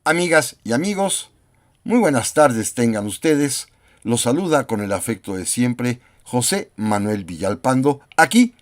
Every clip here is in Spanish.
Amigas y amigos, muy buenas tardes tengan ustedes. Los saluda con el afecto de siempre José Manuel Villalpando. Aquí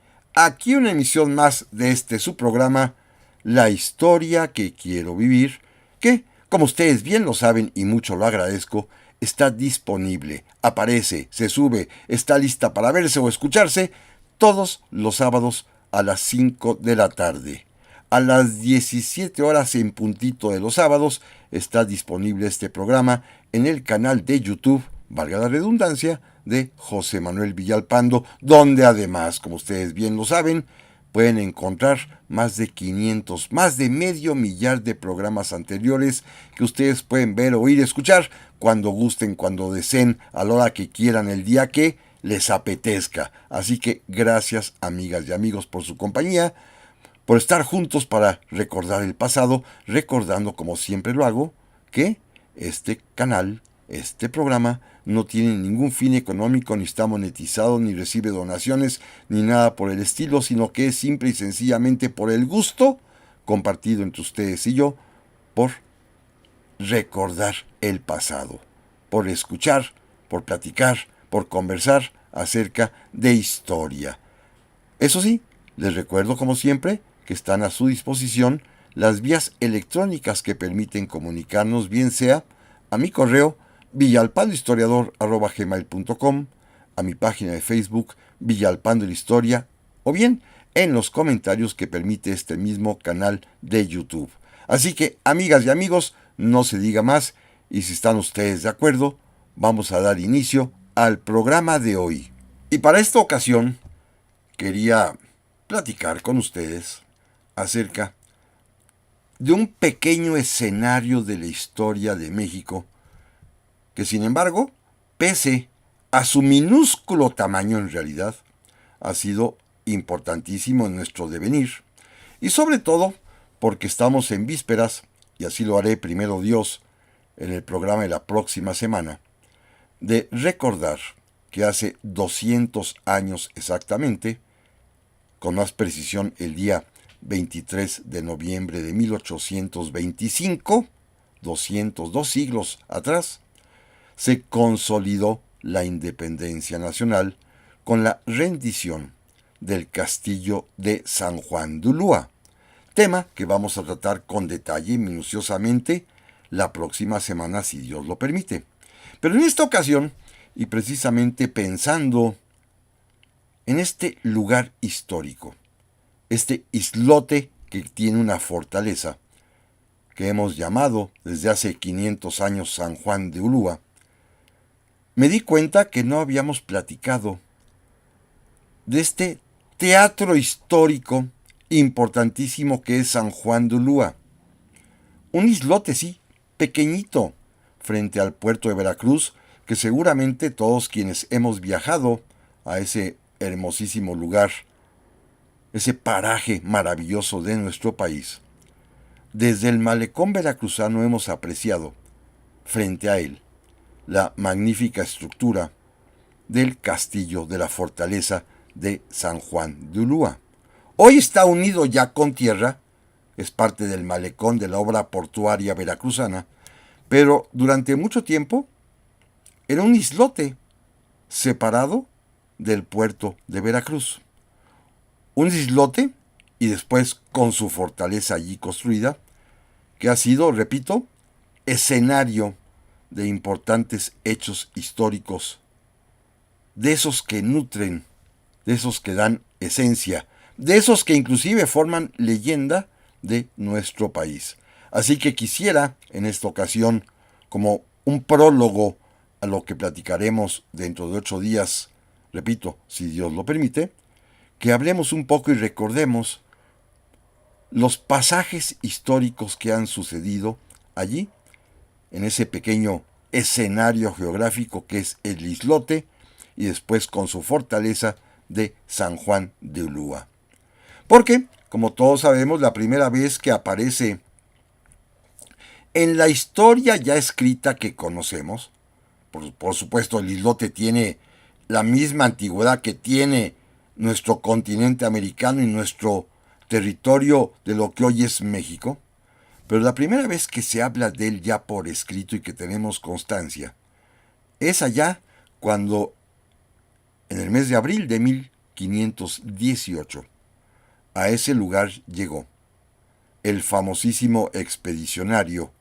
una emisión más de su programa, La historia que quiero vivir, que, como ustedes bien lo saben y mucho lo agradezco, está disponible, aparece, se sube, está lista para verse o escucharse todos los sábados a las 5 de la tarde. A las 17 horas en puntito de los sábados está disponible este programa en el canal de YouTube, valga la redundancia, de José Manuel Villalpando, donde además, como ustedes bien lo saben, pueden encontrar más de 500, más de medio millar de programas anteriores que ustedes pueden ver, oír, escuchar cuando gusten, cuando deseen, a la hora que quieran, el día que les apetezca. Así que gracias, amigas y amigos, por su compañía, por estar juntos para recordar el pasado, recordando, como siempre lo hago, que este canal, este programa, no tiene ningún fin económico, ni está monetizado, ni recibe donaciones, ni nada por el estilo, sino que es simple y sencillamente por el gusto compartido entre ustedes y yo, por recordar el pasado, por escuchar, por platicar, por conversar acerca de historia. Eso sí, les recuerdo como siempre que están a su disposición las vías electrónicas que permiten comunicarnos, bien sea a mi correo villalpandohistoriador@gmail.com, a mi página de Facebook Villalpando la Historia, o bien en los comentarios que permite este mismo canal de YouTube. Así que, amigas y amigos, no se diga más, y si están ustedes de acuerdo, vamos a dar inicio al programa de hoy. Y para esta ocasión, quería platicar con ustedes acerca de un pequeño escenario de la historia de México que, sin embargo, pese a su minúsculo tamaño en realidad, ha sido importantísimo en nuestro devenir, y sobre todo porque estamos en vísperas, y así lo haré primero Dios en el programa de la próxima semana, de recordar que hace 200 años exactamente, con más precisión el día 23 de noviembre de 1825, 202 siglos atrás, se consolidó la independencia nacional con la rendición del castillo de San Juan de Ulúa, tema que vamos a tratar con detalle y minuciosamente la próxima semana, si Dios lo permite. Pero en esta ocasión, y precisamente pensando en este lugar histórico, este islote que tiene una fortaleza, que hemos llamado desde hace 500 años San Juan de Ulúa, me di cuenta que no habíamos platicado de este teatro histórico importantísimo que es San Juan de Ulúa. Un islote, sí, pequeñito, frente al puerto de Veracruz, que seguramente todos quienes hemos viajado a ese hermosísimo lugar, ese paraje maravilloso de nuestro país, desde el malecón veracruzano hemos apreciado, frente a él, la magnífica estructura del castillo de la fortaleza de San Juan de Ulúa. Hoy está unido ya con tierra, es parte del malecón de la obra portuaria veracruzana, pero durante mucho tiempo era un islote separado del puerto de Veracruz. Un islote, y después con su fortaleza allí construida, que ha sido, repito, escenario de importantes hechos históricos, de esos que nutren, de esos que dan esencia, de esos que inclusive forman leyenda de nuestro país. Así que quisiera, en esta ocasión, como un prólogo a lo que platicaremos dentro de 8 días, repito, si Dios lo permite, que hablemos un poco y recordemos los pasajes históricos que han sucedido allí, en ese pequeño escenario geográfico que es el islote, y después con su fortaleza de San Juan de Ulúa. Porque, como todos sabemos, la primera vez que aparece en la historia ya escrita que conocemos, por supuesto el islote tiene la misma antigüedad que tiene nuestro continente americano y nuestro territorio de lo que hoy es México, pero la primera vez que se habla de él ya por escrito y que tenemos constancia es allá cuando, en el mes de abril de 1518, a ese lugar llegó el famosísimo expedicionario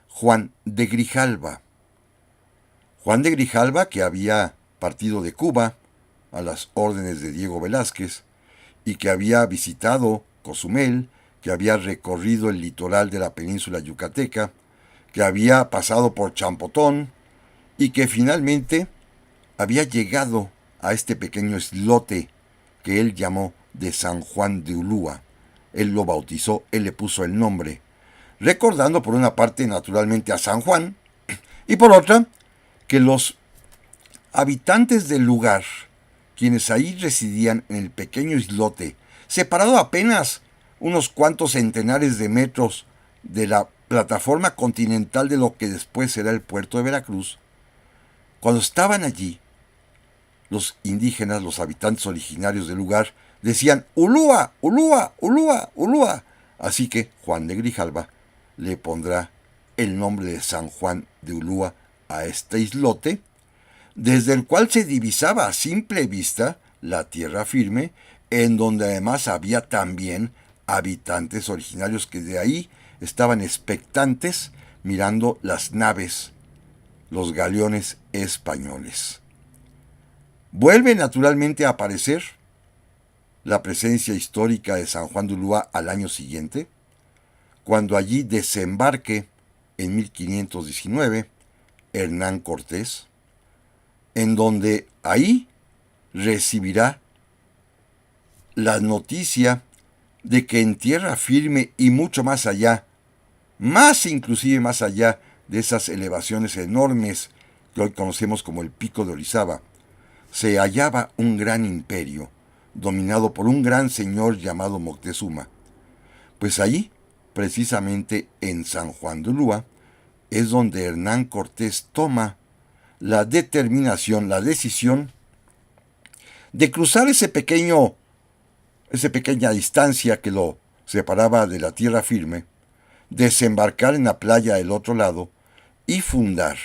Juan de Grijalva. Juan de Grijalva, que había partido de Cuba a las órdenes de Diego Velázquez y que había visitado Cozumel, que había recorrido el litoral de la península yucateca, que había pasado por Champotón y que finalmente había llegado a este pequeño islote que él llamó de San Juan de Ulúa. Él lo bautizó, él le puso el nombre, recordando por una parte naturalmente a San Juan y por otra que los habitantes del lugar, quienes ahí residían en el pequeño islote, separado apenas unos cuantos centenares de metros de la plataforma continental de lo que después será el puerto de Veracruz, cuando estaban allí, los indígenas, los habitantes originarios del lugar, decían Ulúa, Ulúa, Ulúa, Ulúa. Así que Juan de Grijalva le pondrá el nombre de San Juan de Ulúa a este islote, desde el cual se divisaba a simple vista la tierra firme, en donde además había también habitantes originarios que de ahí estaban expectantes mirando las naves, los galeones españoles. Vuelve naturalmente a aparecer la presencia histórica de San Juan de Ulúa al año siguiente, cuando allí desembarque en 1519 Hernán Cortés, en donde ahí recibirá la noticia de que en tierra firme y mucho más allá, más inclusive más allá de esas elevaciones enormes que hoy conocemos como el Pico de Orizaba, se hallaba un gran imperio, dominado por un gran señor llamado Moctezuma. Pues ahí, precisamente en San Juan de Ulúa, es donde Hernán Cortés toma la determinación, la decisión de cruzar esa pequeña distancia que lo separaba de la tierra firme, desembarcar en la playa del otro lado y fundar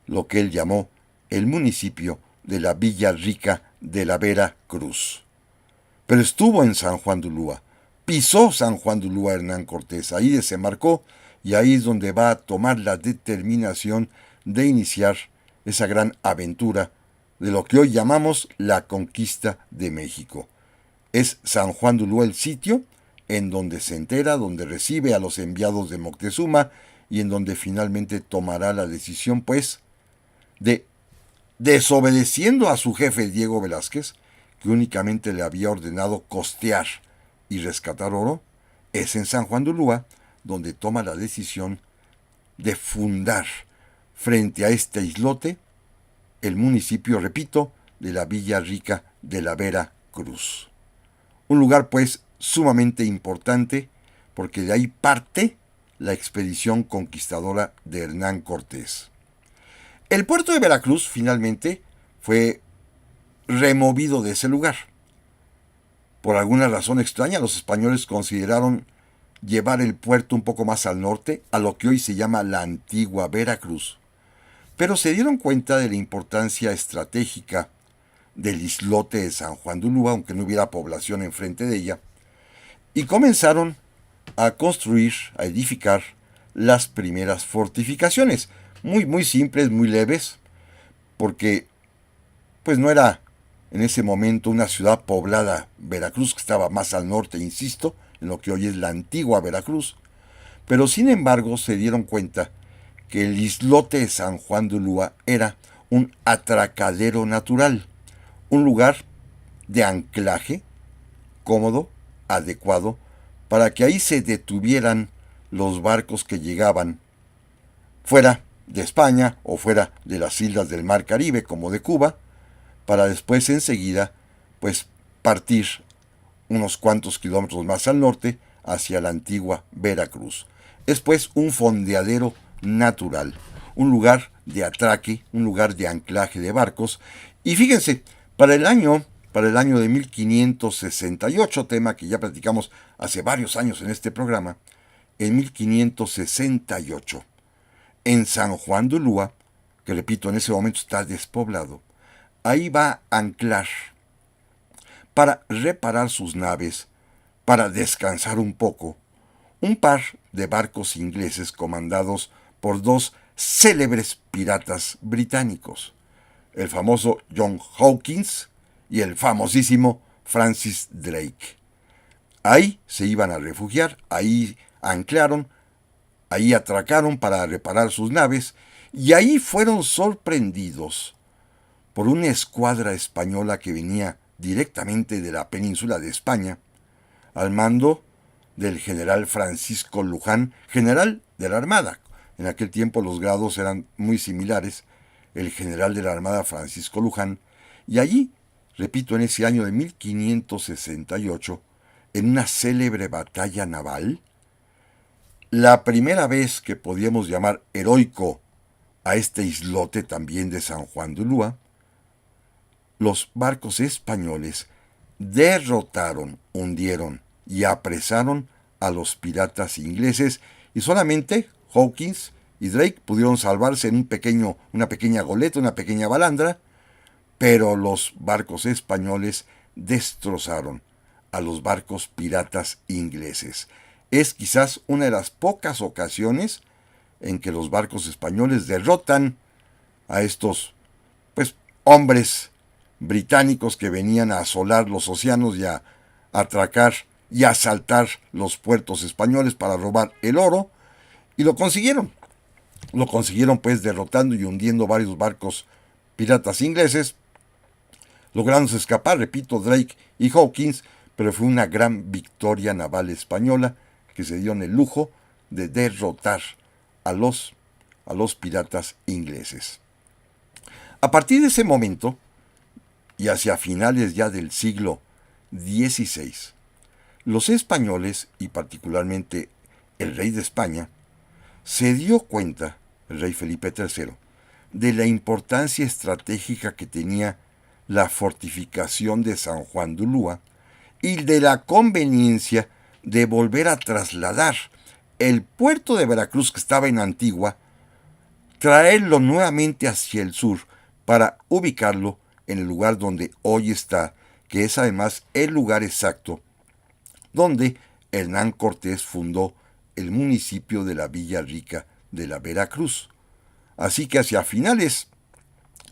lo que él llamó el municipio de la Villa Rica de la Vera Cruz. Pero estuvo en San Juan de Ulúa, pisó San Juan de Ulúa Hernán Cortés, ahí desembarcó y ahí es donde va a tomar la determinación de iniciar esa gran aventura de lo que hoy llamamos la conquista de México. Es San Juan de Ulúa el sitio en donde se entera, donde recibe a los enviados de Moctezuma y en donde finalmente tomará la decisión, pues, de, desobedeciendo a su jefe Diego Velázquez, que únicamente le había ordenado costear y rescatar oro, es en San Juan de Ulúa donde toma la decisión de fundar frente a este islote el municipio, repito, de la Villa Rica de la Vera Cruz. Un lugar, pues, sumamente importante, porque de ahí parte la expedición conquistadora de Hernán Cortés. El puerto de Veracruz, finalmente, fue removido de ese lugar. Por alguna razón extraña, los españoles consideraron llevar el puerto un poco más al norte, a lo que hoy se llama la antigua Veracruz. Pero se dieron cuenta de la importancia estratégica del islote de San Juan de Ulúa, aunque no hubiera población enfrente de ella, y comenzaron a construir, a edificar las primeras fortificaciones, muy simples, muy leves, porque pues no era en ese momento una ciudad poblada. Veracruz, que estaba más al norte, insisto, en lo que hoy es la antigua Veracruz, pero sin embargo se dieron cuenta que el islote de San Juan de Ulúa era un atracadero natural, un lugar de anclaje cómodo, adecuado, para que ahí se detuvieran los barcos que llegaban fuera de España o fuera de las islas del Mar Caribe, como de Cuba, para después enseguida, pues, partir unos cuantos kilómetros más al norte hacia la antigua Veracruz. Es pues un fondeadero natural, un lugar de atraque, un lugar de anclaje de barcos. Y fíjense, para el año de 1568, tema que ya platicamos hace varios años en este programa, en 1568. En San Juan de Ulúa, que repito, en ese momento está despoblado, ahí va a anclar para reparar sus naves, para descansar un poco, un par de barcos ingleses comandados por dos célebres piratas británicos, el famoso John Hawkins y el famosísimo Francis Drake. Ahí se iban a refugiar, ahí anclaron, ahí atracaron para reparar sus naves y ahí fueron sorprendidos por una escuadra española que venía directamente de la península de España, al mando del general Francisco Luján, general de la Armada. En aquel tiempo los grados eran muy similares, el general de la Armada Francisco Luján, y allí, repito, en ese año de 1568, en una célebre batalla naval, la primera vez que podíamos llamar heroico a este islote también de San Juan de Ulúa, los barcos españoles derrotaron, hundieron y apresaron a los piratas ingleses y solamente Hawkins y Drake pudieron salvarse en una pequeña goleta, una pequeña balandra, pero los barcos españoles destrozaron a los barcos piratas ingleses. Es quizás una de las pocas ocasiones en que los barcos españoles derrotan a estos, hombres británicos que venían a asolar los océanos y a atracar y asaltar los puertos españoles para robar el oro, y lo consiguieron. Lo consiguieron derrotando y hundiendo varios barcos piratas ingleses, lográndose escapar, repito, Drake y Hawkins, pero fue una gran victoria naval española que se dio en el lujo de derrotar a los piratas ingleses. A partir de ese momento, y hacia finales ya del siglo XVI, los españoles, y particularmente el rey de España, se dio cuenta, el rey Felipe III, de la importancia estratégica que tenía la fortificación de San Juan de Ulúa y de la conveniencia de volver a trasladar el puerto de Veracruz, que estaba en Antigua, traerlo nuevamente hacia el sur para ubicarlo en el lugar donde hoy está, que es además el lugar exacto donde Hernán Cortés fundó el municipio de la Villa Rica de la Veracruz. Así que hacia finales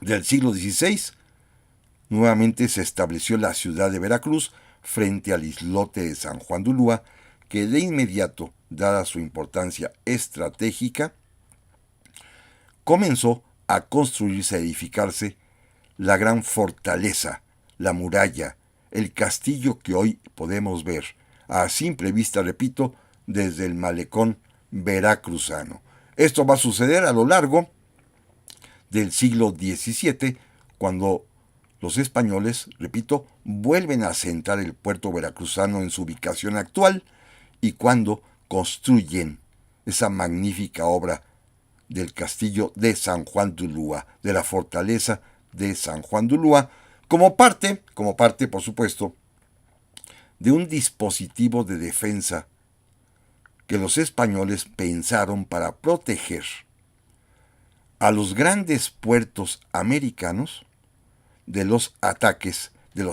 del siglo XVI, nuevamente se estableció la ciudad de Veracruz frente al islote de San Juan de Ulúa, que de inmediato, dada su importancia estratégica, comenzó a construirse, a edificarse la gran fortaleza, la muralla, el castillo que hoy podemos ver, a simple vista, repito, desde el malecón veracruzano. Esto va a suceder a lo largo del siglo XVII, cuando los españoles, repito, vuelven a asentar el puerto veracruzano en su ubicación actual y cuando construyen esa magnífica obra del castillo de San Juan de Ulúa, de la fortaleza de San Juan de Ulúa, como parte, por supuesto, de un dispositivo de defensa que los españoles pensaron para proteger a los grandes puertos americanos de los ataques, de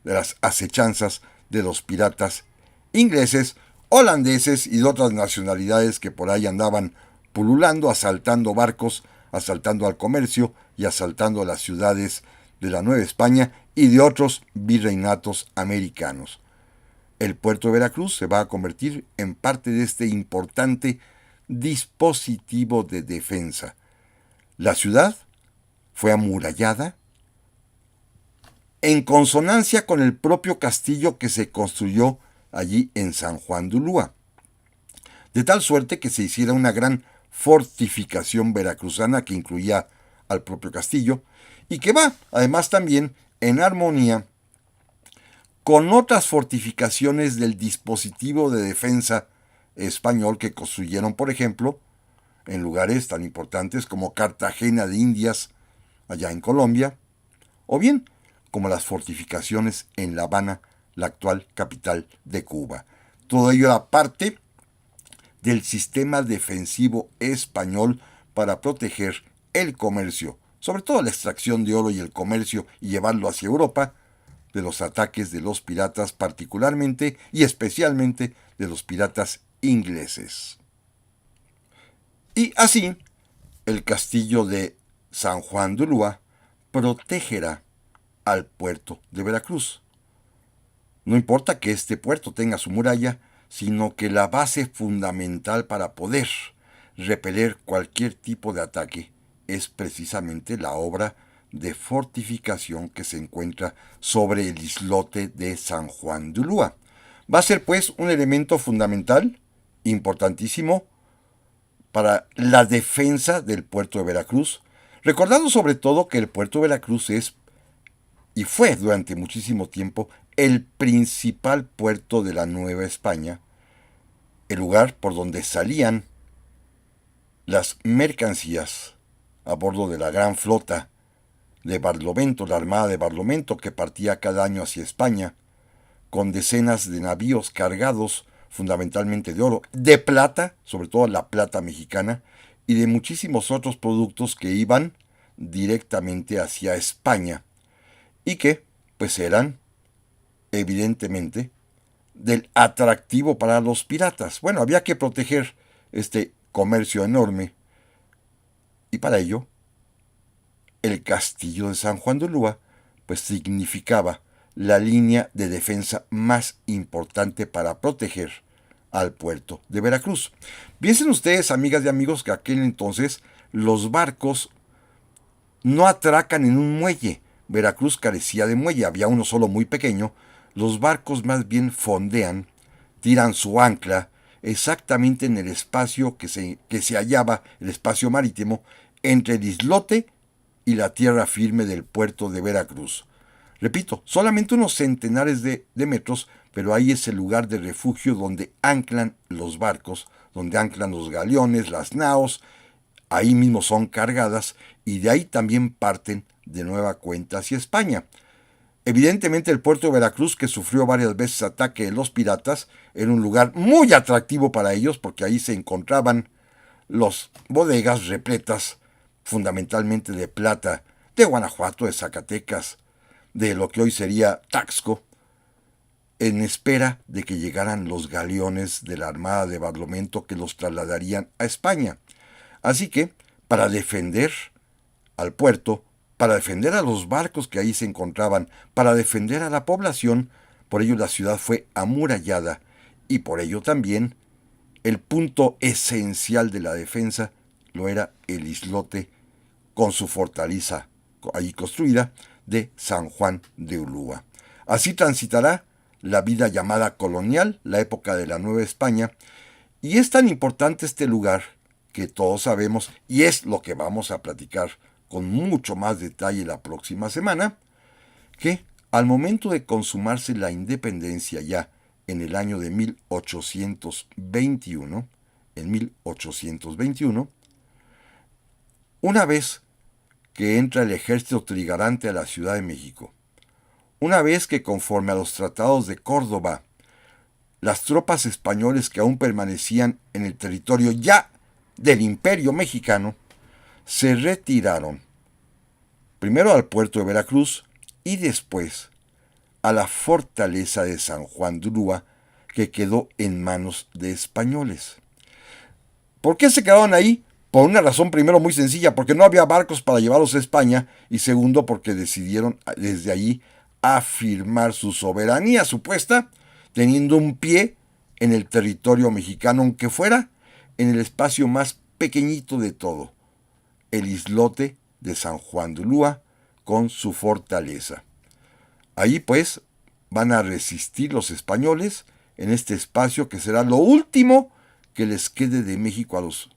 las acechanzas de los piratas ingleses, holandeses y de otras nacionalidades que por ahí andaban pululando, asaltando barcos, asaltando al comercio y asaltando a las ciudades de la Nueva España y de otros virreinatos americanos. El puerto de Veracruz se va a convertir en parte de este importante dispositivo de defensa. La ciudad fue amurallada en consonancia con el propio castillo que se construyó allí en San Juan de Ulúa, de tal suerte que se hiciera una gran fortificación veracruzana que incluía al propio castillo y que va además también en armonía con otras fortificaciones del dispositivo de defensa español que construyeron, por ejemplo, en lugares tan importantes como Cartagena de Indias, allá en Colombia, o bien como las fortificaciones en La Habana, la actual capital de Cuba. Todo ello era parte del sistema defensivo español para proteger el comercio, sobre todo la extracción de oro y el comercio y llevarlo hacia Europa, de los ataques de los piratas, particularmente y especialmente de los piratas ingleses. Y así, el castillo de San Juan de Ulúa protegerá al puerto de Veracruz. No importa que este puerto tenga su muralla, sino que la base fundamental para poder repeler cualquier tipo de ataque es precisamente la obra de fortificación que se encuentra sobre el islote de San Juan de Ulúa. Va a ser pues un elemento fundamental, importantísimo, para la defensa del puerto de Veracruz, recordando sobre todo que el puerto de Veracruz es y fue durante muchísimo tiempo el principal puerto de la Nueva España, el lugar por donde salían las mercancías a bordo de la gran flota de Barlovento, la Armada de Barlovento, que partía cada año hacia España, con decenas de navíos cargados fundamentalmente de oro, de plata, sobre todo la plata mexicana, y de muchísimos otros productos que iban directamente hacia España, y que, pues eran, evidentemente, del atractivo para los piratas. Bueno, había que proteger este comercio enorme, y para ello, el castillo de San Juan de Ulúa, pues significaba la línea de defensa más importante para proteger al puerto de Veracruz. Piensen ustedes, amigas y amigos, que aquel entonces los barcos no atracan en un muelle. Veracruz carecía de muelle, había uno solo muy pequeño. Los barcos más bien fondean, tiran su ancla exactamente en el espacio que se hallaba, el espacio marítimo, entre el islote y la tierra firme del puerto de Veracruz. Repito, solamente unos centenares de metros, pero ahí es el lugar de refugio donde anclan los barcos, donde anclan los galeones, las naos, ahí mismo son cargadas y de ahí también parten de nueva cuenta hacia España. Evidentemente el puerto de Veracruz, que sufrió varias veces ataque de los piratas, era un lugar muy atractivo para ellos porque ahí se encontraban las bodegas repletas fundamentalmente de plata, de Guanajuato, de Zacatecas, de lo que hoy sería Taxco, en espera de que llegaran los galeones de la Armada de Barlovento que los trasladarían a España. Así que, para defender al puerto, para defender a los barcos que ahí se encontraban, para defender a la población, por ello la ciudad fue amurallada y por ello también el punto esencial de la defensa lo era el islote con su fortaleza allí construida de San Juan de Ulúa. Así transitará la vida llamada colonial, la época de la Nueva España, y es tan importante este lugar que todos sabemos, y es lo que vamos a platicar con mucho más detalle la próxima semana, que al momento de consumarse la independencia ya en el año de 1821, una vez que entra el ejército trigarante a la Ciudad de México, una vez que conforme a los tratados de Córdoba, las tropas españoles que aún permanecían en el territorio ya del Imperio Mexicano, se retiraron primero al puerto de Veracruz y después a la fortaleza de San Juan de Ulúa, que quedó en manos de españoles. ¿Por qué se quedaron ahí? Por una razón primero muy sencilla, porque no había barcos para llevarlos a España, y segundo porque decidieron desde allí afirmar su soberanía supuesta, teniendo un pie en el territorio mexicano, aunque fuera en el espacio más pequeñito de todo, el islote de San Juan de Ulúa con su fortaleza. Ahí pues van a resistir los españoles en este espacio que será lo último que les quede de México a los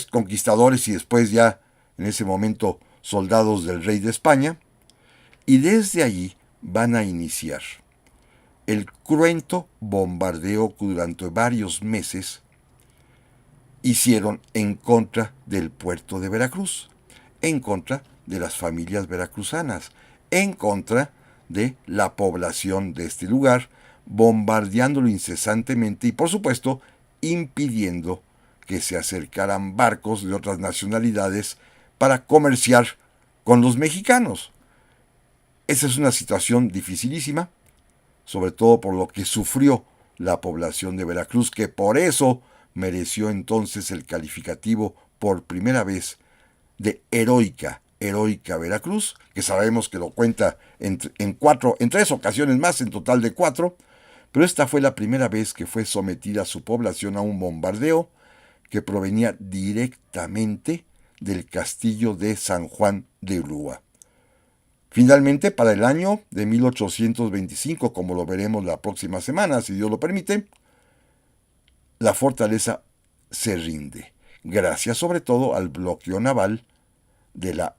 conquistadores y después ya en ese momento soldados del rey de España, y desde allí van a iniciar el cruento bombardeo que durante varios meses hicieron en contra del puerto de Veracruz, en contra de las familias veracruzanas, en contra de la población de este lugar, bombardeándolo incesantemente y por supuesto impidiendo que se acercaran barcos de otras nacionalidades para comerciar con los mexicanos. Esa es una situación dificilísima, sobre todo por lo que sufrió la población de Veracruz, que por eso mereció entonces el calificativo por primera vez de heroica Veracruz, que sabemos que lo cuenta en 3 ocasiones más, en total de 4, pero esta fue la primera vez que fue sometida su población a un bombardeo que provenía directamente del castillo de San Juan de Ulúa. Finalmente, para el año de 1825, como lo veremos la próxima semana, si Dios lo permite, la fortaleza se rinde, gracias sobre todo al bloqueo naval de la,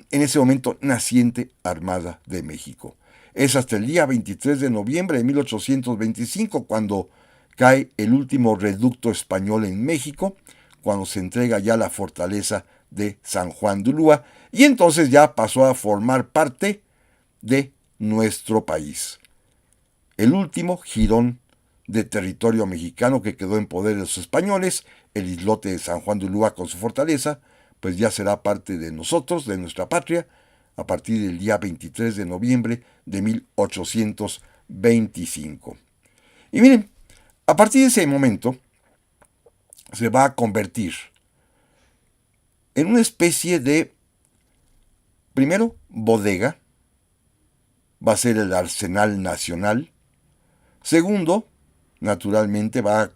en ese momento, naciente Armada de México. Es hasta el día 23 de noviembre de 1825 cuando cae el último reducto español en México, cuando se entrega ya la fortaleza de San Juan de Ulúa, y entonces ya pasó a formar parte de nuestro país. El último jirón de territorio mexicano que quedó en poder de los españoles, el islote de San Juan de Ulúa con su fortaleza, pues ya será parte de nosotros, de nuestra patria, a partir del día 23 de noviembre de 1825. Y miren, a partir de ese momento se va a convertir en una especie de, primero, bodega, va a ser el arsenal nacional. Segundo, naturalmente va a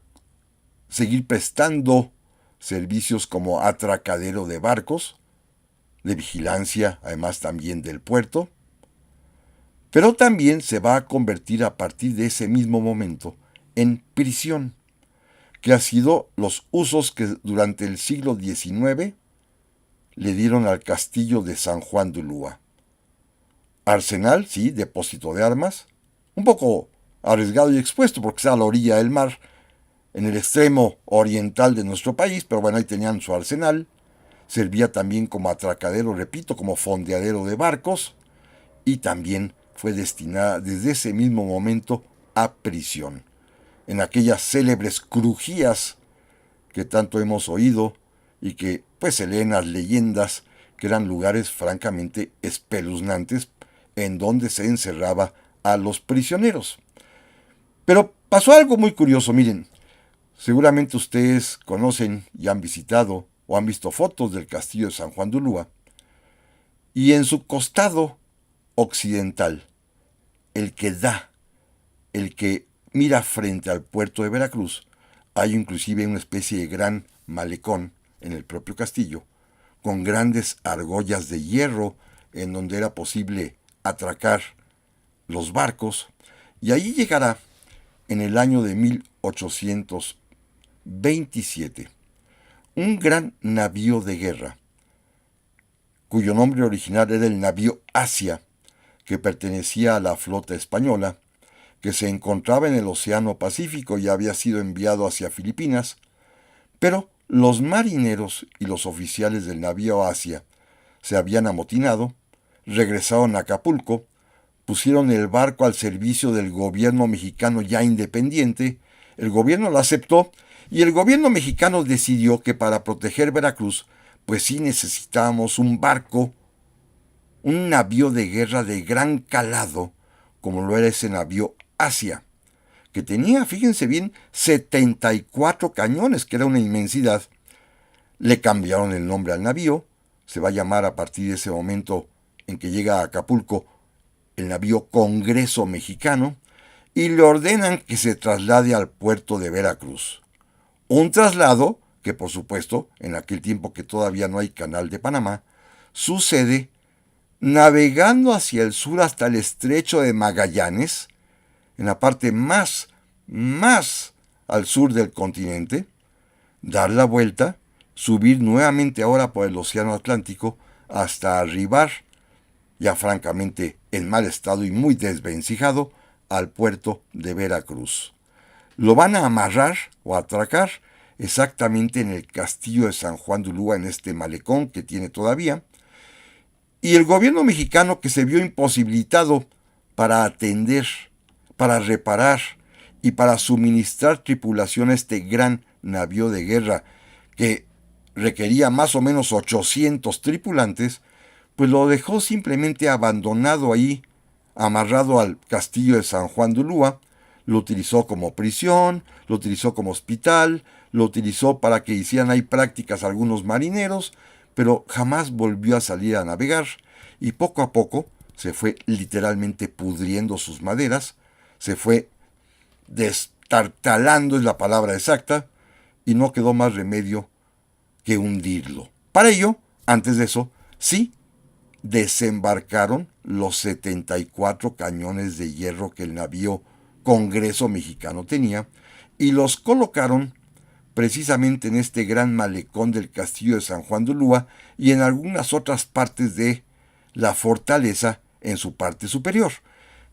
seguir prestando servicios como atracadero de barcos, de vigilancia, además también del puerto, pero también se va a convertir a partir de ese mismo momento en prisión, que ha sido los usos que durante el siglo XIX le dieron al castillo de San Juan de Ulúa. Arsenal, sí, depósito de armas, un poco arriesgado y expuesto porque está a la orilla del mar, en el extremo oriental de nuestro país, pero bueno, ahí tenían su arsenal. Servía también como atracadero, repito, como fondeadero de barcos, y también fue destinada desde ese mismo momento a prisión, en aquellas célebres crujías que tanto hemos oído y que pues se leen las leyendas, que eran lugares francamente espeluznantes en donde se encerraba a los prisioneros. Pero pasó algo muy curioso, miren. Seguramente ustedes conocen y han visitado o han visto fotos del castillo de San Juan de Ulúa, y en su costado occidental, el que mira frente al puerto de Veracruz, hay inclusive una especie de gran malecón en el propio castillo, con grandes argollas de hierro en donde era posible atracar los barcos, y allí llegará en el año de 1827 un gran navío de guerra, cuyo nombre original era el navío Asia, que pertenecía a la flota española, que se encontraba en el Océano Pacífico y había sido enviado hacia Filipinas, pero los marineros y los oficiales del navío Asia se habían amotinado, regresaron a Acapulco, pusieron el barco al servicio del gobierno mexicano ya independiente, el gobierno lo aceptó, y el gobierno mexicano decidió que para proteger Veracruz, pues sí necesitábamos un barco, un navío de guerra de gran calado, como lo era ese navío Asia, que tenía, fíjense bien, 74 cañones, que era una inmensidad. Le cambiaron el nombre al navío, se va a llamar a partir de ese momento en que llega a Acapulco el navío Congreso Mexicano, y le ordenan que se traslade al puerto de Veracruz. Un traslado que, por supuesto, en aquel tiempo que todavía no hay canal de Panamá, sucede navegando hacia el sur hasta el estrecho de Magallanes, en la parte más al sur del continente, dar la vuelta, subir nuevamente ahora por el Océano Atlántico hasta arribar, ya francamente en mal estado y muy desvencijado, al puerto de Veracruz. Lo van a amarrar o atracar exactamente en el castillo de San Juan de Ulúa, en este malecón que tiene todavía, y el gobierno mexicano, que se vio imposibilitado para atender, para reparar y para suministrar tripulación a este gran navío de guerra que requería más o menos 800 tripulantes, pues lo dejó simplemente abandonado ahí, amarrado al castillo de San Juan de Ulúa. Lo utilizó como prisión, lo utilizó como hospital, lo utilizó para que hicieran ahí prácticas algunos marineros, pero jamás volvió a salir a navegar, y poco a poco se fue literalmente pudriendo sus maderas, se fue destartalando, es la palabra exacta, y no quedó más remedio que hundirlo. Para ello, antes de eso, sí desembarcaron los 74 cañones de hierro que el navío Congreso Mexicano tenía y los colocaron precisamente en este gran malecón del castillo de San Juan de Ulúa y en algunas otras partes de la fortaleza en su parte superior.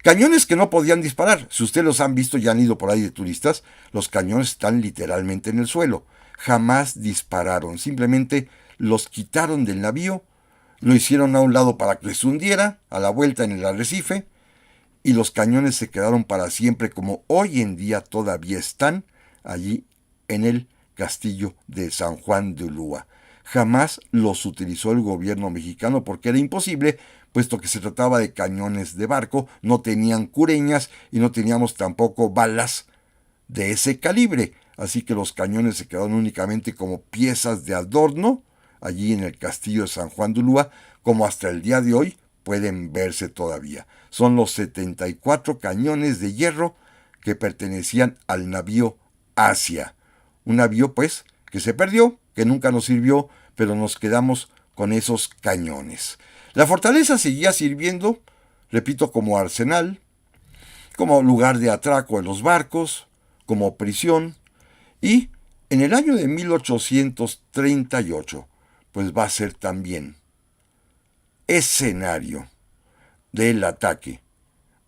Cañones que no podían disparar. Si ustedes los han visto y han ido por ahí de turistas, los cañones están literalmente en el suelo. Jamás dispararon, simplemente los quitaron del navío, lo hicieron a un lado para que se hundiera, a la vuelta en el arrecife, y los cañones se quedaron para siempre, como hoy en día todavía están allí en el castillo de San Juan de Ulúa. Jamás los utilizó el gobierno mexicano porque era imposible, puesto que se trataba de cañones de barco, no tenían cureñas y no teníamos tampoco balas de ese calibre. Así que los cañones se quedaron únicamente como piezas de adorno allí en el castillo de San Juan de Ulúa, como hasta el día de hoy pueden verse todavía. Son los 74 cañones de hierro que pertenecían al navío Asia. Un navío, pues, que se perdió, que nunca nos sirvió, pero nos quedamos con esos cañones. La fortaleza seguía sirviendo, repito, como arsenal, como lugar de atraco de los barcos, como prisión, y en el año de 1838, pues va a ser también escenario del ataque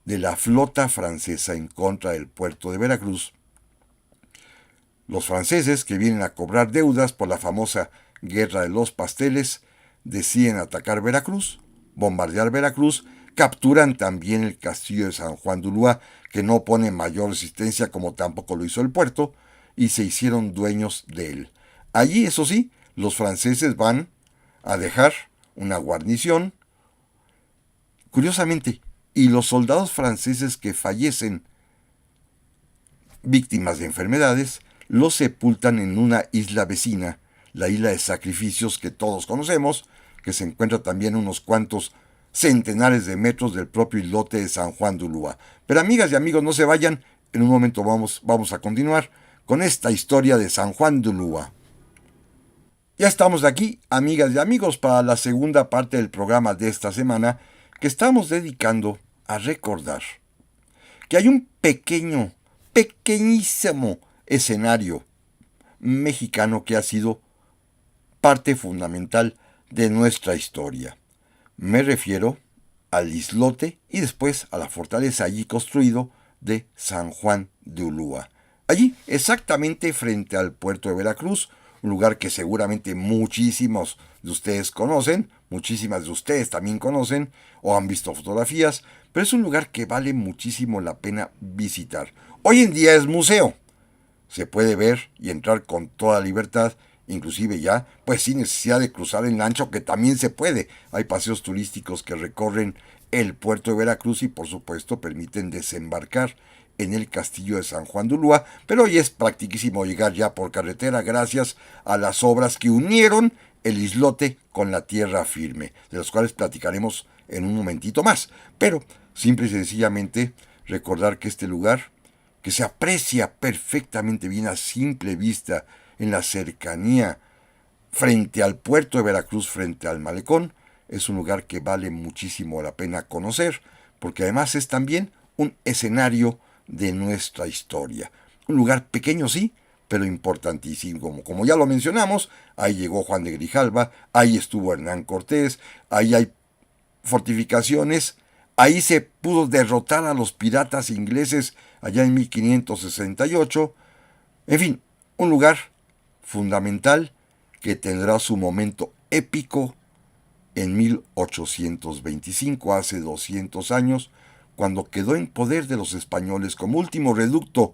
de la flota francesa en contra del puerto de Veracruz. Los franceses, que vienen a cobrar deudas por la famosa Guerra de los Pasteles, deciden atacar Veracruz, bombardear Veracruz, capturan también el castillo de San Juan de Ulúa, que no pone mayor resistencia como tampoco lo hizo el puerto, y se hicieron dueños de él. Allí, eso sí, los franceses van a dejar una guarnición. Curiosamente, y los soldados franceses que fallecen víctimas de enfermedades, los sepultan en una isla vecina, la isla de Sacrificios que todos conocemos, que se encuentra también a unos cuantos centenares de metros del propio islote de San Juan de Ulúa. Pero amigas y amigos, no se vayan, en un momento vamos a continuar con esta historia de San Juan de Ulúa. Ya estamos aquí, amigas y amigos, para la segunda parte del programa de esta semana, que estamos dedicando a recordar que hay un pequeñísimo escenario mexicano que ha sido parte fundamental de nuestra historia. Me refiero al islote y después a la fortaleza allí construido de San Juan de Ulúa. Allí, exactamente frente al puerto de Veracruz, un lugar que seguramente muchísimos de ustedes conocen, muchísimas de ustedes también conocen o han visto fotografías, pero es un lugar que vale muchísimo la pena visitar. Hoy en día es museo. Se puede ver y entrar con toda libertad, inclusive ya, pues sin necesidad de cruzar el lancho, que también se puede. Hay paseos turísticos que recorren el puerto de Veracruz y por supuesto permiten desembarcar en el castillo de San Juan de Ulúa, pero hoy es practicísimo llegar ya por carretera gracias a las obras que unieron el islote con la tierra firme, de las cuales platicaremos en un momentito más. Pero simple y sencillamente recordar que este lugar, que se aprecia perfectamente bien a simple vista en la cercanía frente al puerto de Veracruz, frente al malecón, es un lugar que vale muchísimo la pena conocer, porque además es también un escenario de nuestra historia. Un lugar pequeño, sí, pero importantísimo. Como ya lo mencionamos, ahí llegó Juan de Grijalva, ahí estuvo Hernán Cortés, ahí hay fortificaciones, ahí se pudo derrotar a los piratas ingleses allá en 1568. En fin, un lugar fundamental que tendrá su momento épico en 1825, hace 200 años, cuando quedó en poder de los españoles como último reducto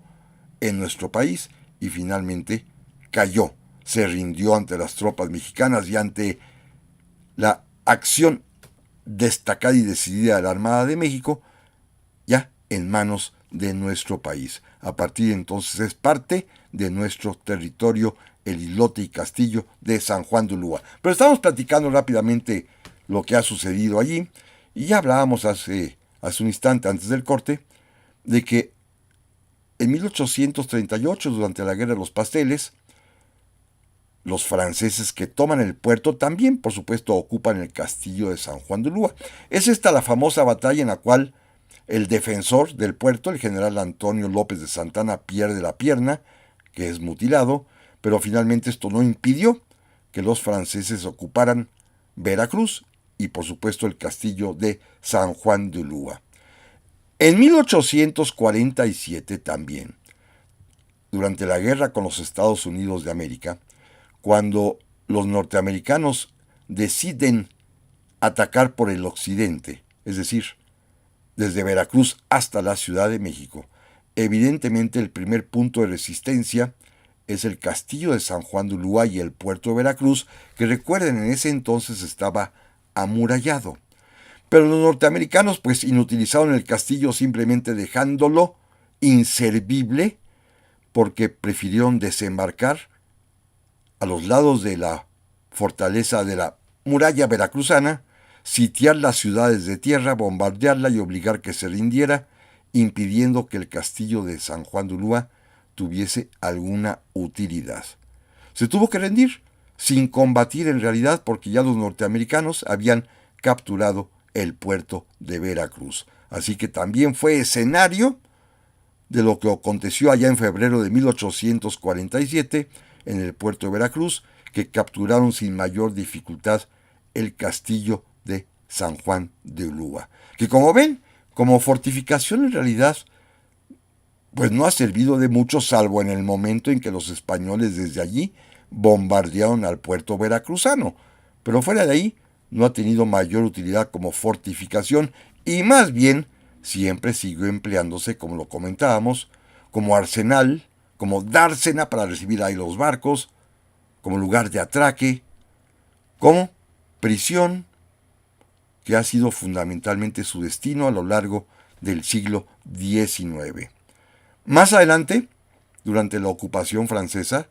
en nuestro país y finalmente cayó, se rindió ante las tropas mexicanas y ante la acción destacada y decidida de la Armada de México, ya en manos de nuestro país. A partir de entonces es parte de nuestro territorio el islote y castillo de San Juan de Ulúa. Pero estamos platicando rápidamente lo que ha sucedido allí y ya hablábamos hace un instante antes del corte de que en 1838, durante la Guerra de los Pasteles, los franceses que toman el puerto también, por supuesto, ocupan el castillo de San Juan de Ulúa. Es esta la famosa batalla en la cual el defensor del puerto, el general Antonio López de Santana, pierde la pierna, que es mutilado, pero finalmente esto no impidió que los franceses ocuparan Veracruz y, por supuesto, el castillo de San Juan de Ulúa. En 1847 también, durante la guerra con los Estados Unidos de América, cuando los norteamericanos deciden atacar por el occidente, es decir, desde Veracruz hasta la Ciudad de México, evidentemente el primer punto de resistencia es el castillo de San Juan de Ulúa y el puerto de Veracruz, que recuerden en ese entonces estaba amurallado. Pero los norteamericanos pues inutilizaron el castillo simplemente dejándolo inservible porque prefirieron desembarcar a los lados de la fortaleza de la muralla veracruzana, sitiar las ciudades de tierra, bombardearla y obligar que se rindiera, impidiendo que el castillo de San Juan de Ulúa tuviese alguna utilidad. Se tuvo que rendir, sin combatir en realidad, porque ya los norteamericanos habían capturado el puerto de Veracruz. Así que también fue escenario de lo que aconteció allá en febrero de 1847 en el puerto de Veracruz, que capturaron sin mayor dificultad el castillo de San Juan de Ulúa, que como ven, como fortificación en realidad, pues no ha servido de mucho, salvo en el momento en que los españoles desde allí bombardearon al puerto veracruzano, pero fuera de ahí no ha tenido mayor utilidad como fortificación y más bien siempre siguió empleándose, como lo comentábamos, como arsenal, como dársena para recibir ahí los barcos, como lugar de atraque, como prisión, que ha sido fundamentalmente su destino a lo largo del siglo XIX. Más adelante, durante la ocupación francesa,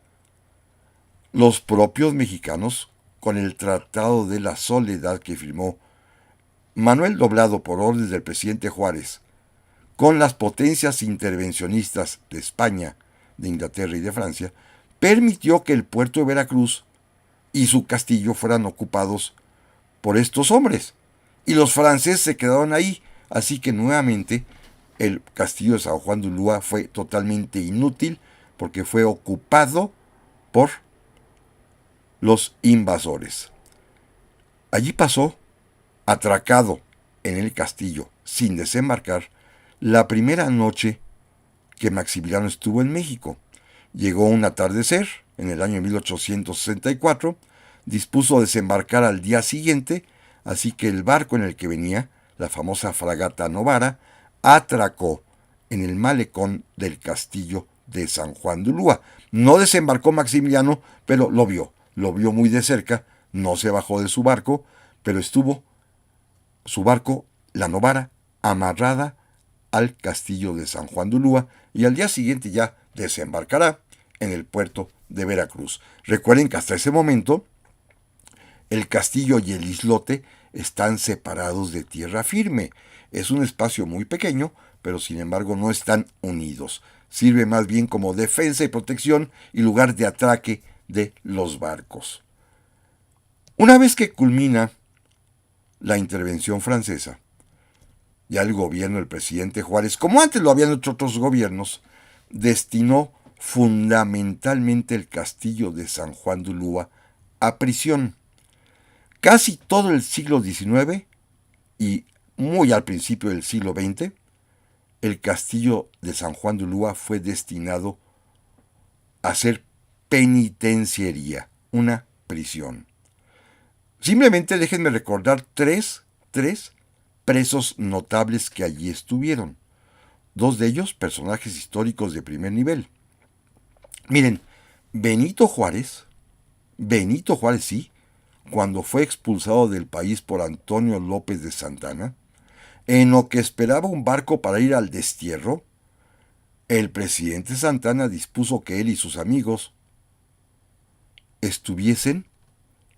los propios mexicanos, con el Tratado de la Soledad que firmó Manuel Doblado por orden del presidente Juárez, con las potencias intervencionistas de España, de Inglaterra y de Francia, permitió que el puerto de Veracruz y su castillo fueran ocupados por estos hombres. Y los franceses se quedaron ahí, así que nuevamente el castillo de San Juan de Ulúa fue totalmente inútil porque fue ocupado por los invasores. Allí pasó, atracado en el castillo, sin desembarcar, la primera noche que Maximiliano estuvo en México. Llegó un atardecer, en el año 1864, dispuso desembarcar al día siguiente, así que el barco en el que venía, la famosa fragata Novara, atracó en el malecón del castillo de San Juan de Ulúa. No desembarcó Maximiliano, pero lo vio muy de cerca, no se bajó de su barco, pero estuvo su barco, la Novara, amarrada al castillo de San Juan de Ulúa y al día siguiente ya desembarcará en el puerto de Veracruz. Recuerden que hasta ese momento el castillo y el islote están separados de tierra firme. Es un espacio muy pequeño, pero sin embargo no están unidos. Sirve más bien como defensa y protección y lugar de atraque de los barcos. Una vez que culmina la intervención francesa, ya el gobierno del presidente Juárez, como antes lo habían hecho otros gobiernos, destinó fundamentalmente el castillo de San Juan de Ulúa a prisión. Casi todo el siglo XIX y muy al principio del siglo XX, el castillo de San Juan de Ulúa fue destinado a ser penitenciaría, una prisión. Simplemente déjenme recordar tres presos notables que allí estuvieron. Dos de ellos personajes históricos de primer nivel. Miren, Benito Juárez sí, cuando fue expulsado del país por Antonio López de Santana, en lo que esperaba un barco para ir al destierro, el presidente Santana dispuso que él y sus amigos estuviesen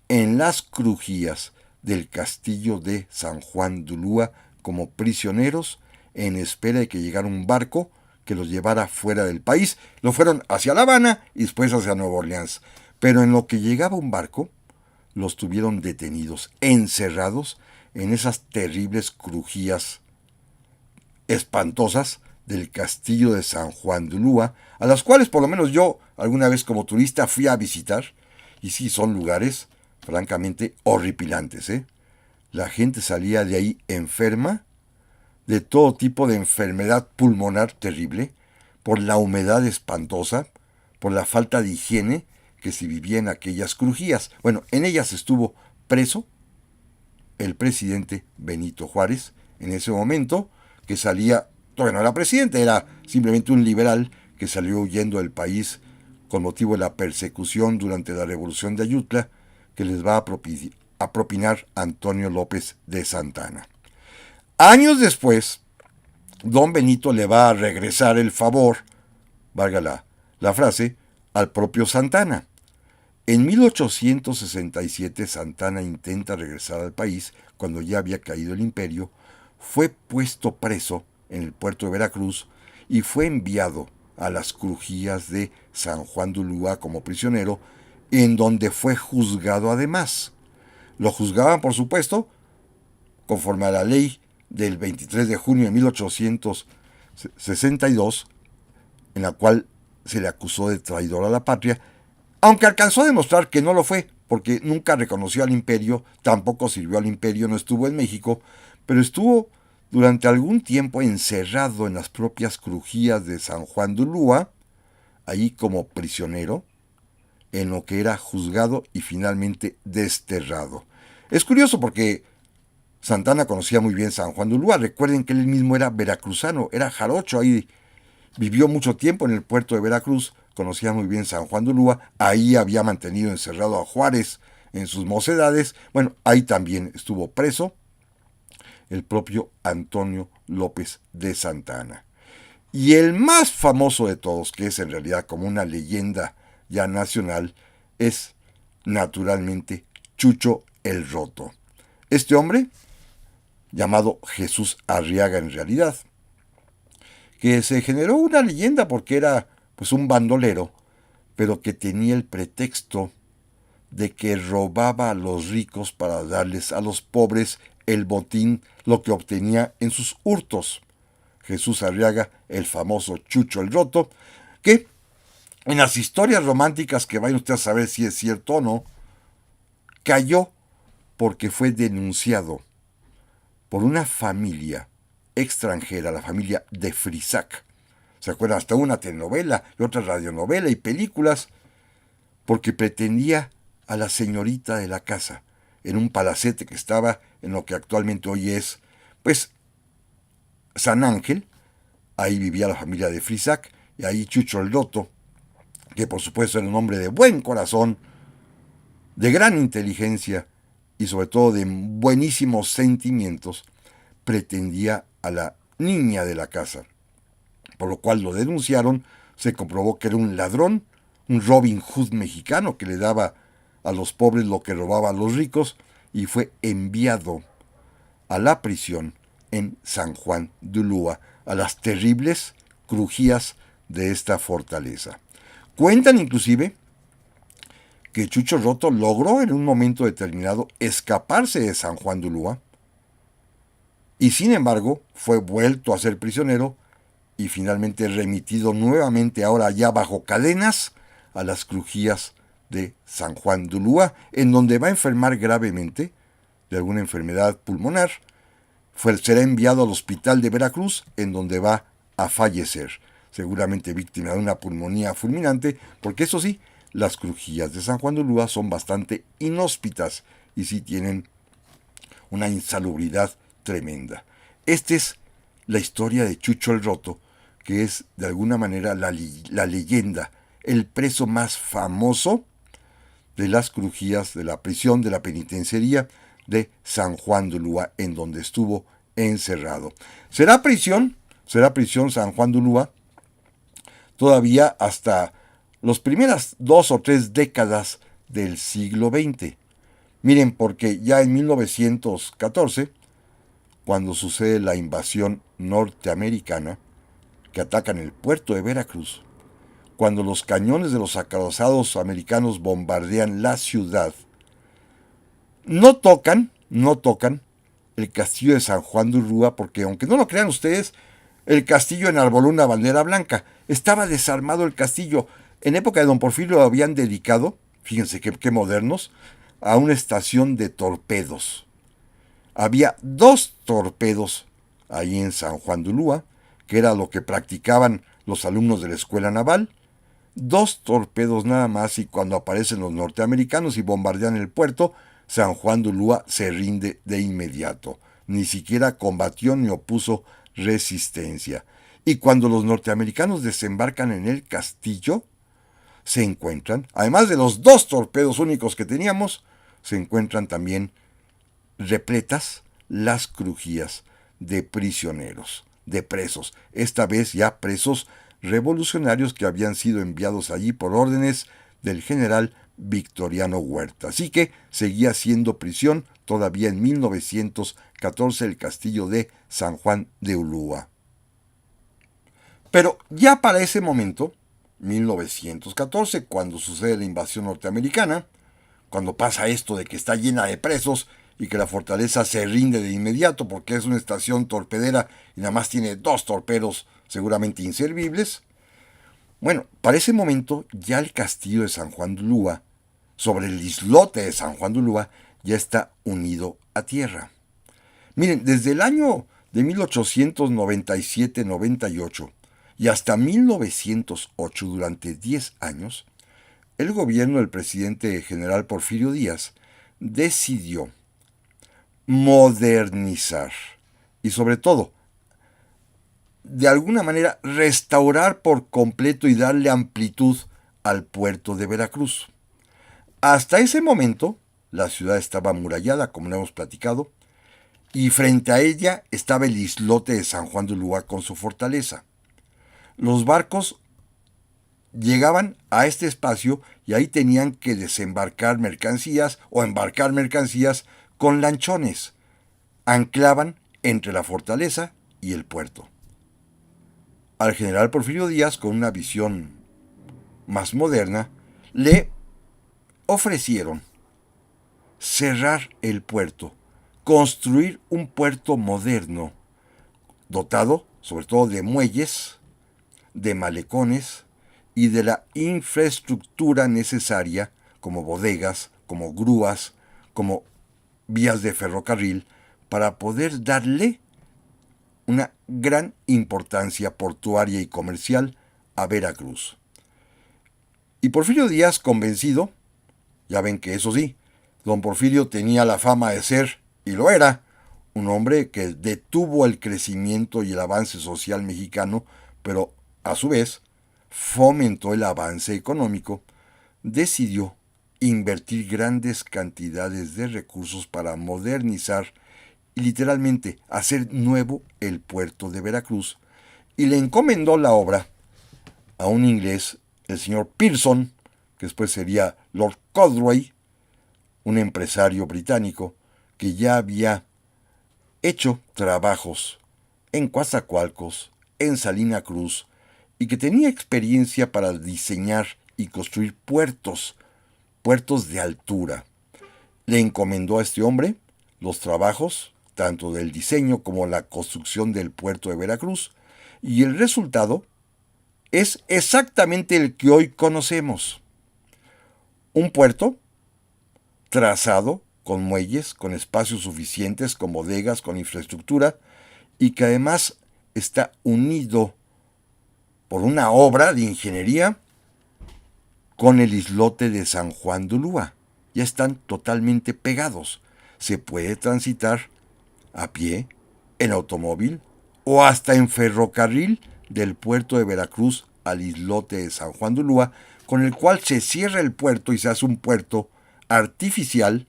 en las crujías del castillo de San Juan de Ulúa como prisioneros en espera de que llegara un barco que los llevara fuera del país. Lo fueron hacia La Habana y después hacia Nueva Orleans. Pero en lo que llegaba un barco, los tuvieron detenidos, encerrados en esas terribles crujías espantosas del castillo de San Juan de Ulúa, a las cuales por lo menos yo alguna vez como turista fui a visitar, y sí, son lugares francamente horripilantes, ¿eh? La gente salía de ahí enferma, de todo tipo de enfermedad pulmonar terrible, por la humedad espantosa, por la falta de higiene que se vivía en aquellas crujías. Bueno, en ellas estuvo preso el presidente Benito Juárez, en ese momento, que salía, todavía no era presidente, era simplemente un liberal que salió huyendo del país con motivo de la persecución durante la Revolución de Ayutla, que les va a propinar Antonio López de Santana. Años después, don Benito le va a regresar el favor, valga la frase, al propio Santana. En 1867 Santana intenta regresar al país cuando ya había caído el imperio, fue puesto preso en el puerto de Veracruz y fue enviado a las crujías de San Juan de Ulúa como prisionero, en donde fue juzgado además. Lo juzgaban, por supuesto, conforme a la ley del 23 de junio de 1862, en la cual se le acusó de traidor a la patria, aunque alcanzó a demostrar que no lo fue, porque nunca reconoció al imperio, tampoco sirvió al imperio, no estuvo en México, pero estuvo durante algún tiempo encerrado en las propias crujías de San Juan de Ulúa, allí como prisionero, en lo que era juzgado y finalmente desterrado. Es curioso porque Santana conocía muy bien San Juan de Ulúa. Recuerden que él mismo era veracruzano, era jarocho, ahí vivió mucho tiempo en el puerto de Veracruz, conocía muy bien San Juan de Ulúa, ahí había mantenido encerrado a Juárez en sus mocedades. Bueno, ahí también estuvo preso el propio Antonio López de Santana. Y el más famoso de todos, que es en realidad como una leyenda ya nacional, es naturalmente Chucho el Roto. Este hombre, llamado Jesús Arriaga en realidad, que se generó una leyenda porque era pues un bandolero, pero que tenía el pretexto de que robaba a los ricos para darles a los pobres el botín, lo que obtenía en sus hurtos. Jesús Arriaga, el famoso Chucho el Roto, que en las historias románticas, que vayan ustedes a saber si es cierto o no, cayó porque fue denunciado por una familia extranjera, la familia de Frisac. ¿Se acuerdan? Hasta una telenovela y otra radionovela y películas, porque pretendía a la señorita de la casa en un palacete que estaba en lo que actualmente hoy es, pues, San Ángel. Ahí vivía la familia de Frisac, y ahí Chucho el Roto, que por supuesto era un hombre de buen corazón, de gran inteligencia y sobre todo de buenísimos sentimientos, pretendía a la niña de la casa, por lo cual lo denunciaron. Se comprobó que era un ladrón, un Robin Hood mexicano que le daba a los pobres lo que robaba a los ricos, y fue enviado a la prisión en San Juan de Ulúa, a las terribles crujías de esta fortaleza. Cuentan inclusive que Chucho Roto logró en un momento determinado escaparse de San Juan de Ulúa, y sin embargo fue vuelto a ser prisionero y finalmente remitido nuevamente, ahora ya bajo cadenas, a las crujías de San Juan de Ulúa, en donde va a enfermar gravemente de alguna enfermedad pulmonar. Será enviado al hospital de Veracruz, en donde va a fallecer, seguramente víctima de una pulmonía fulminante, porque eso sí, las crujías de San Juan de Ulúa son bastante inhóspitas y sí tienen una insalubridad tremenda. Esta es la historia de Chucho el Roto, que es de alguna manera la leyenda el preso más famoso de las crujías de la prisión de la penitenciaría de San Juan de Ulúa, en donde estuvo encerrado. Será prisión San Juan de Ulúa todavía hasta las primeras 2 o 3 décadas del siglo XX. Miren, porque ya en 1914, cuando sucede la invasión norteamericana, que atacan el puerto de Veracruz, cuando los cañones de los acorazados americanos bombardean la ciudad, no tocan el castillo de San Juan de Ulúa, porque aunque no lo crean ustedes, el castillo enarboló una bandera blanca. Estaba desarmado el castillo. En época de Don Porfirio lo habían dedicado, fíjense qué modernos, a una estación de torpedos. Había 2 torpedos ahí en San Juan de Ulúa, que era lo que practicaban los alumnos de la escuela naval. 2 torpedos nada más, y cuando aparecen los norteamericanos y bombardean el puerto, San Juan de Ulúa se rinde de inmediato. Ni siquiera combatió ni opuso resistencia. Y cuando los norteamericanos desembarcan en el castillo, se encuentran, además de los 2 torpedos únicos que teníamos, se encuentran también repletas las crujías de prisioneros, de presos, esta vez ya presos revolucionarios que habían sido enviados allí por órdenes del general Victoriano Huerta. Así que seguía siendo prisión todavía en 1914 el castillo de San Juan de Ulúa. Pero ya para ese momento, 1914, cuando sucede la invasión norteamericana, cuando pasa esto de que está llena de presos y que la fortaleza se rinde de inmediato porque es una estación torpedera y nada más tiene 2 torpedos seguramente inservibles. Bueno, para ese momento ya el castillo de San Juan de Ulúa, sobre el islote de San Juan de Ulúa, ya está unido a tierra. Miren, desde el año de 1897-98 y hasta 1908, durante 10 años, el gobierno del presidente general Porfirio Díaz decidió modernizar y sobre todo, de alguna manera, restaurar por completo y darle amplitud al puerto de Veracruz. Hasta ese momento, la ciudad estaba amurallada, como lo hemos platicado, y frente a ella estaba el islote de San Juan de Ulúa con su fortaleza. Los barcos llegaban a este espacio y ahí tenían que desembarcar mercancías o embarcar mercancías con lanchones. Anclaban entre la fortaleza y el puerto. Al general Porfirio Díaz, con una visión más moderna, le ofrecieron cerrar el puerto, construir un puerto moderno, dotado sobre todo de muelles, de malecones y de la infraestructura necesaria, como bodegas, como grúas, como vías de ferrocarril, para poder darle una gran importancia portuaria y comercial a Veracruz. Y Porfirio Díaz, convencido, ya ven que eso sí, don Porfirio tenía la fama de ser, y lo era, un hombre que detuvo el crecimiento y el avance social mexicano, pero a su vez fomentó el avance económico, decidió invertir grandes cantidades de recursos para modernizar y literalmente hacer nuevo el puerto de Veracruz, y le encomendó la obra a un inglés, el señor Pearson, que después sería Lord Codway, un empresario británico que ya había hecho trabajos en Coatzacoalcos, en Salina Cruz, y que tenía experiencia para diseñar y construir puertos de altura. Le encomendó a este hombre los trabajos, tanto del diseño como la construcción del puerto de Veracruz, y el resultado es exactamente el que hoy conocemos. Un puerto trazado con muelles, con espacios suficientes, con bodegas, con infraestructura, y que además está unido por una obra de ingeniería con el islote de San Juan de Ulúa. Ya están totalmente pegados. Se puede transitar a pie, en automóvil o hasta en ferrocarril del puerto de Veracruz al islote de San Juan de Ulúa, con el cual se cierra el puerto y se hace un puerto artificial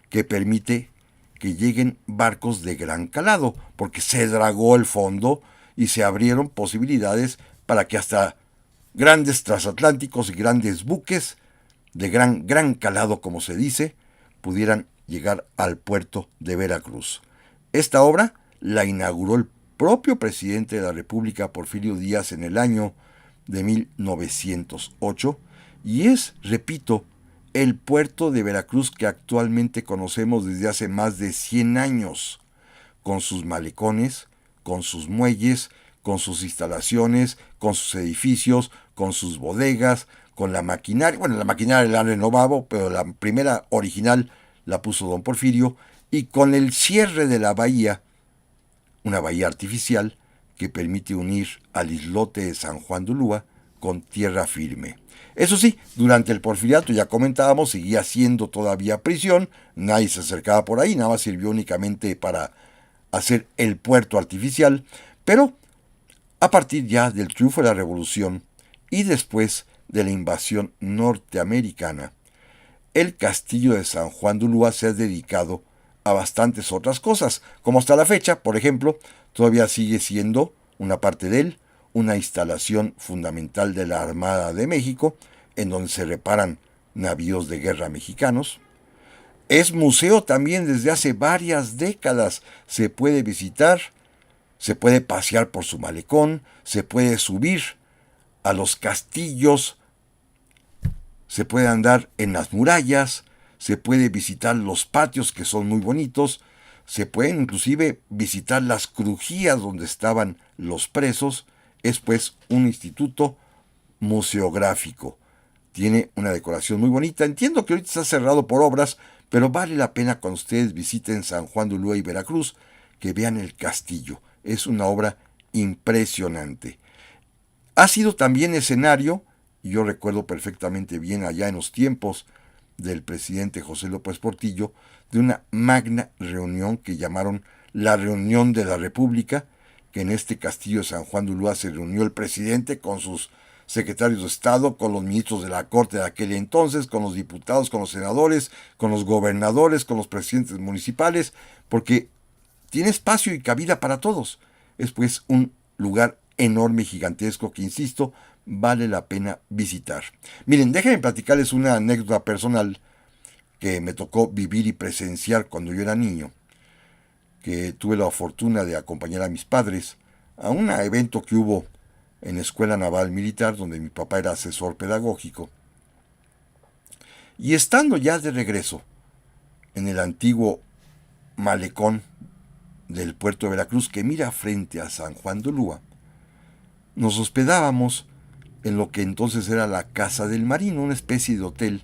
que permite que lleguen barcos de gran calado, porque se dragó el fondo y se abrieron posibilidades para que hasta grandes transatlánticos y grandes buques de gran calado, como se dice, pudieran llegar al puerto de Veracruz. Esta obra la inauguró el propio presidente de la República, Porfirio Díaz, en el año de 1908, y es, repito, el puerto de Veracruz que actualmente conocemos desde hace más de 100 años, con sus malecones, con sus muelles, con sus instalaciones, con sus edificios, con sus bodegas, con la maquinaria. Bueno, la maquinaria la han renovado, pero la primera original la puso don Porfirio, y con el cierre de la bahía, una bahía artificial que permite unir al islote de San Juan de Ulúa con tierra firme. Eso sí, durante el porfiriato, ya comentábamos, seguía siendo todavía prisión, nadie se acercaba por ahí, nada más sirvió únicamente para hacer el puerto artificial, pero a partir ya del triunfo de la Revolución y después de la invasión norteamericana, el castillo de San Juan de Ulúa se ha dedicado a bastantes otras cosas, como hasta la fecha, por ejemplo, todavía sigue siendo una parte de él, una instalación fundamental de la Armada de México, en donde se reparan navíos de guerra mexicanos. Es museo también desde hace varias décadas. Se puede visitar, se puede pasear por su malecón, se puede subir a los castillos, se puede andar en las murallas, se puede visitar los patios, que son muy bonitos, se pueden inclusive visitar las crujías donde estaban los presos. Es pues un instituto museográfico. Tiene una decoración muy bonita. Entiendo que ahorita está cerrado por obras, pero vale la pena cuando ustedes visiten San Juan de Ulúa y Veracruz que vean el castillo. Es una obra impresionante. Ha sido también escenario, y yo recuerdo perfectamente bien allá en los tiempos del presidente José López Portillo, de una magna reunión que llamaron la Reunión de la República, que en este castillo de San Juan de Ulúa se reunió el presidente con sus secretarios de Estado, con los ministros de la Corte de aquel entonces, con los diputados, con los senadores, con los gobernadores, con los presidentes municipales, porque tiene espacio y cabida para todos. Es pues un lugar enorme y gigantesco que, insisto, vale la pena visitar. Miren, déjenme platicarles una anécdota personal que me tocó vivir y presenciar cuando yo era niño, que tuve la fortuna de acompañar a mis padres a un evento que hubo en la Escuela Naval Militar, donde mi papá era asesor pedagógico. Y estando ya de regreso en el antiguo malecón del puerto de Veracruz, que mira frente a San Juan de Ulúa, nos hospedábamos en lo que entonces era la Casa del Marino, una especie de hotel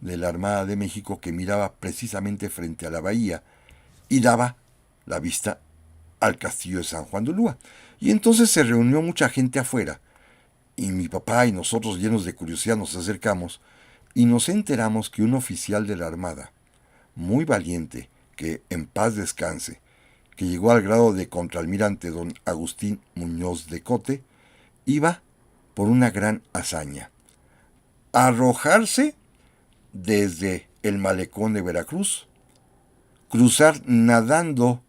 de la Armada de México que miraba precisamente frente a la bahía y daba la vista al castillo de San Juan de Ulúa. Y entonces se reunió mucha gente afuera, y mi papá y nosotros, llenos de curiosidad, nos acercamos y nos enteramos que un oficial de la Armada, muy valiente, que en paz descanse, que llegó al grado de contraalmirante, don Agustín Muñoz de Cote, iba por una gran hazaña: arrojarse desde el malecón de Veracruz, cruzar nadando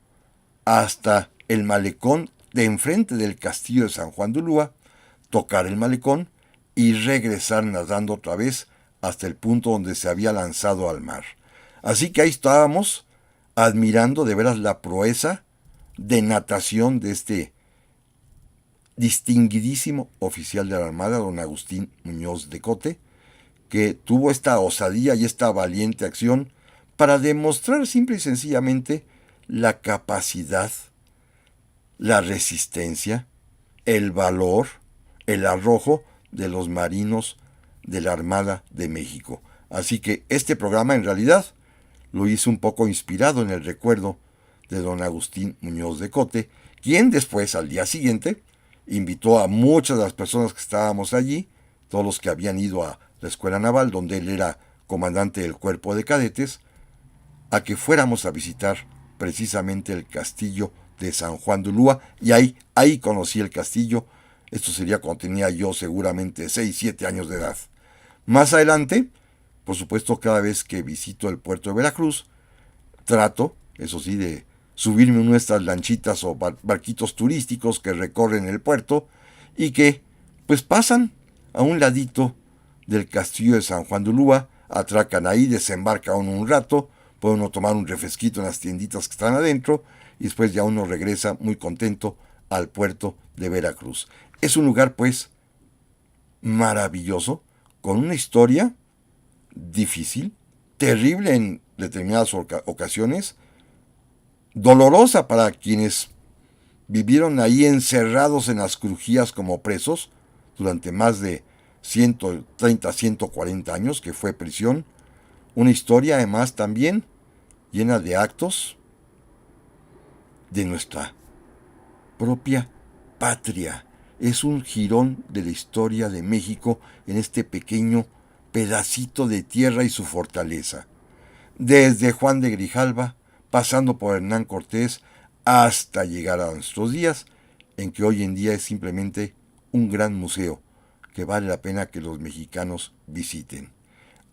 hasta el malecón de enfrente del castillo de San Juan de Ulúa, tocar el malecón y regresar nadando otra vez hasta el punto donde se había lanzado al mar. Así que ahí estábamos admirando de veras la proeza de natación de este distinguidísimo oficial de la Armada, don Agustín Muñoz de Cote, que tuvo esta osadía y esta valiente acción para demostrar simple y sencillamente la capacidad, la resistencia, el valor, el arrojo de los marinos de la Armada de México. Así que este programa en realidad lo hice un poco inspirado en el recuerdo de don Agustín Muñoz de Cote, quien después, al día siguiente, invitó a muchas de las personas que estábamos allí, todos los que habían ido a la Escuela Naval, donde él era comandante del cuerpo de cadetes, a que fuéramos a visitar precisamente el castillo de San Juan de Ulúa, y ahí conocí el castillo. Esto sería cuando tenía yo seguramente 6, 7 años de edad. Más adelante, por supuesto, cada vez que visito el puerto de Veracruz, trato, eso sí, de subirme en nuestras lanchitas o barquitos turísticos que recorren el puerto y que, pues, pasan a un ladito del castillo de San Juan de Ulúa, atracan ahí, desembarcan un rato, puede uno tomar un refresquito en las tienditas que están adentro y después ya uno regresa muy contento al puerto de Veracruz. Es un lugar, pues, maravilloso, con una historia difícil, terrible en determinadas ocasiones, dolorosa para quienes vivieron ahí encerrados en las crujías como presos durante más de 130, 140 años, que fue prisión. Una historia además también llena de actos de nuestra propia patria. Es un jirón de la historia de México en este pequeño pedacito de tierra y su fortaleza. Desde Juan de Grijalva, pasando por Hernán Cortés, hasta llegar a nuestros días, en que hoy en día es simplemente un gran museo que vale la pena que los mexicanos visiten.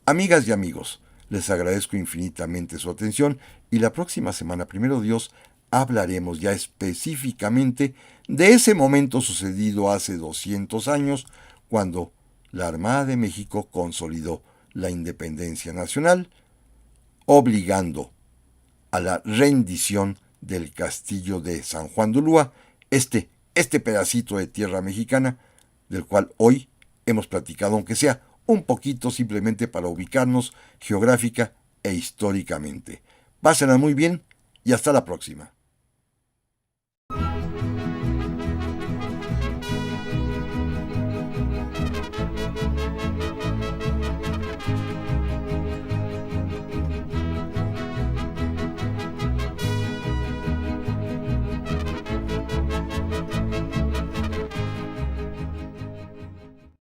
Amigas y amigos, les agradezco infinitamente su atención y la próxima semana, primero Dios, hablaremos ya específicamente de ese momento sucedido hace 200 años, cuando la Armada de México consolidó la independencia nacional, obligando a la rendición del castillo de San Juan de Ulúa, este pedacito de tierra mexicana, del cual hoy hemos platicado, aunque sea un poquito simplemente para ubicarnos geográfica e históricamente. Pásenla muy bien y hasta la próxima.